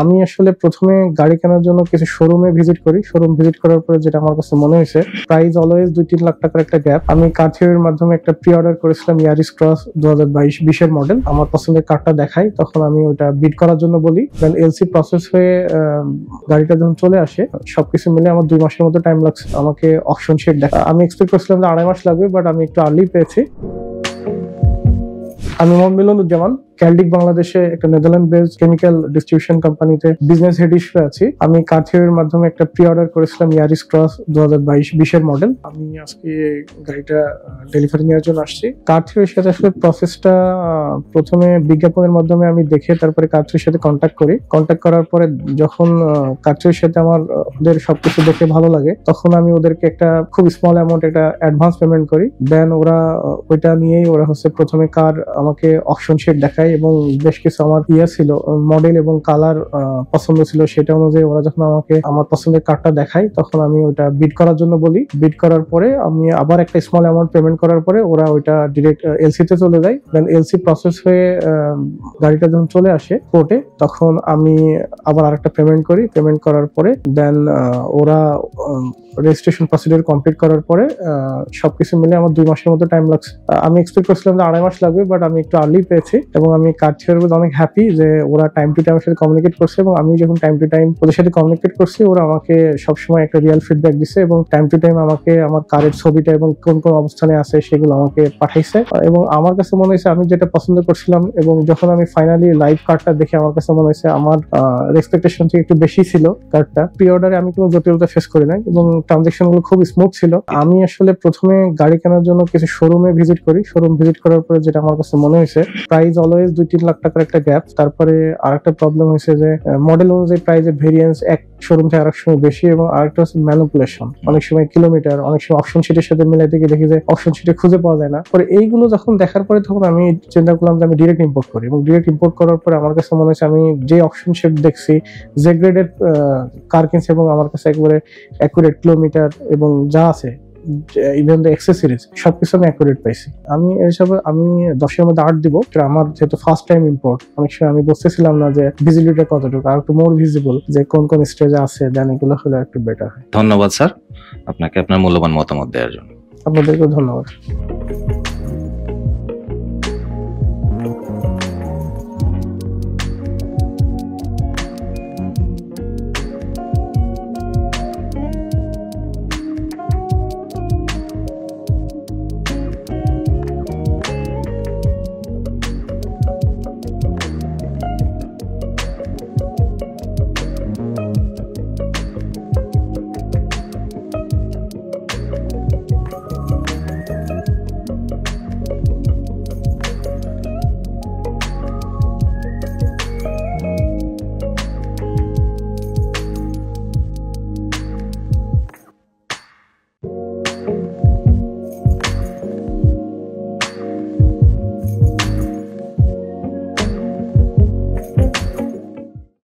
আমি আসলে প্রথমে গাড়ি কেনার জন্য কিছু শোরুমে ভিজিট করি। শোরুম ভিজিট করার পরে যেটা আমার কাছে মনে হয়েছে, প্রাইস অলওয়েজ 2-3 লাখ টাকার একটা গ্যাপ। আমি কার থিওরির মাধ্যমে একটা প্রি অর্ডার করেছিলাম ইয়ারিস ক্রস 2022-20 এর মডেল। আমার পছন্দের কারটা দেখাই, তখন আমি ওটা বিড করার জন্য বলি। দেন এলসি প্রসেস হয়ে গাড়িটা যখন চলে আসে, সবকিছু মিলে আমার 2 মাসের মতো টাইম লাগছে আমাকে অকশন শিট দেখা। আমি এক্সপেক্ট করছিলাম যে 2.5 মাস লাগবে, বাট আমি একটু আর্লি পেয়েছি। আমি মোহাম্মদ মিলনুজ্জামান, ক্যালডিক বাংলাদেশে একটা নেদারল্যান্ড বেসড কেমিক্যাল ডিস্ট্রিবিউশন কোম্পানিতে বিজনেস হেড হিসেবে আছি। আমি কার থিওরির মাধ্যমে একটা প্রি অর্ডার করেছিলাম ইয়ারিস ক্রস 2022-20 এর মডেল। আমি আজকে গাড়িটা ডেলিভারি নেওয়ার জন্য আসছি। কার থিওরির সাথে আসলে প্রসেসটা প্রথমে বিজ্ঞাপনের মাধ্যমে আমি দেখে তারপরে কার থিওরির সাথে কন্ট্যাক্ট করি। কন্ট্যাক্ট করার পরে যখন কার থিওরির সাথে আমার ওদের সবকিছু দেখে ভালো লাগে, তখন আমি ওদেরকে একটা খুব স্মল অ্যামাউন্ট একটা অ্যাডভান্স পেমেন্ট করি। দেন ওরা ওইটা নিয়েই ওরা প্রথমে কার আমাকে অকশন শিট দেখায় এবং বেশ কিছু আমার ছিল মডেল এবং কালার পছন্দ ছিল, সেটা অনুযায়ী ওরা যখন আমাকে আমার পছন্দের কারটা দেখায়, তখন আমি ওইটা বিড করার জন্য বলি। বিড করার পরে আমি আবার একটা স্মল অ্যামাউন্ট পেমেন্ট করার পরে ওরা ওইটা ডিরেক্ট এলসি তে চলে যায়। দেন এলসি প্রসেস হয়ে গাড়িটা যখন চলে আসে কোর্টে, তখন আমি আবার আরেকটা পেমেন্ট করি। পেমেন্ট করার পরে দেন ওরা রেজিস্ট্রেশন প্রসিডিউর কমপ্লিট করার পরে সবকিছু মিলে আমার 2 মাসের মতো টাইম লাগছে। আমি এক্সপেক্ট করছিলাম যে 2.5 মাস লাগবে, বাট আমি একটু আর্লি পেয়েছি এবং আমি কার থিওরির উপর অনেক হ্যাপি যে ওরা টাইম টু টাইম আমার সাথে কমিউনিকেট করছে এবং আমি যখন টাইম টু টাইম ওদের সাথে কমিউনিকেট করছি, ওরা আমাকে সবসময় একটা রিয়েল ফিডব্যাক দিচ্ছে এবং টাইম টু টাইম আমাকে আমার কারের ছবিটা এবং কোন কোন অবস্থানে আছে সেগুলো আমাকে পাঠাইছে। এবং আমার কাছে মনে হয়েছে আমি যেটা পছন্দ করছিলাম, এবং যখন আমি ফাইনালি লাইভ কার্ডটা দেখে আমার কাছে মনে হয়েছে আমার এক্সপেকটেশন থেকে একটু বেশি ছিল কার্ডটা। প্রি অর্ডারে আমি কোনো জটিলতা ফেস করি নাই এবং ট্রানজাকশন গুলো খুব স্মুথ ছিল। আমি আসলে প্রথমে গাড়ি কেনার জন্য কিছু শোরুমে ভিজিট করি। শোরুম ভিজিট করার পরে যেটা আমার কাছে মনে হয়েছে, প্রাইস অলওয়েজ 2-3 লাখ টাকার একটা গ্যাপ। তারপরে আরেকটা প্রবলেম হয়েছে যে মডেল অনুযায়ী প্রাইসের ভেরিয়েন্স এক শোরুম থেকে আরেক সময় বেশি, এবং আরেকটা হচ্ছে ম্যানিপুলেশন। অনেক সময় কিলোমিটার, অনেক সময় অপশন শিটের সাথে মিলাই থেকে দেখি যে অপশন শিটে খুঁজে পাওয়া যায় না। পরে এইগুলো যখন দেখার পরে তখন আমি চিন্তা করলাম যে আমি ডিরেক্ট ইম্পোর্ট করি, এবং ডিরেক্ট ইম্পোর্ট করার পরে আমার কাছে মনে হচ্ছে আমি যে অপশন শিট দেখছি, যে গ্রেডের কার কিনছি এবং আমার কাছে একবারে অ্যাকুরেট কিলোমিটার এবং যা আছে ইভেন দ্য অ্যাক্সেসরিজ সবকিছু আমি অ্যাকুরেট পাইছি। আমি এই হিসাবে আমি 10-এর মধ্যে 8 দিব। আমার যেহেতু ফার্স্ট টাইম ইম্পোর্ট, অনেক সময় আমি বুঝতেছিলাম না যে ভিজিবিলিটি কতটুকু, আর একটু মোর ভিজিবল যে কোন কোন স্টেজে আছে, দেন এগুলো হলে একটু বেটার হয়। ধন্যবাদ স্যার আপনাকে আপনার মূল্যবান মতামত দেওয়ার জন্য। আপনাদেরকেও ধন্যবাদ।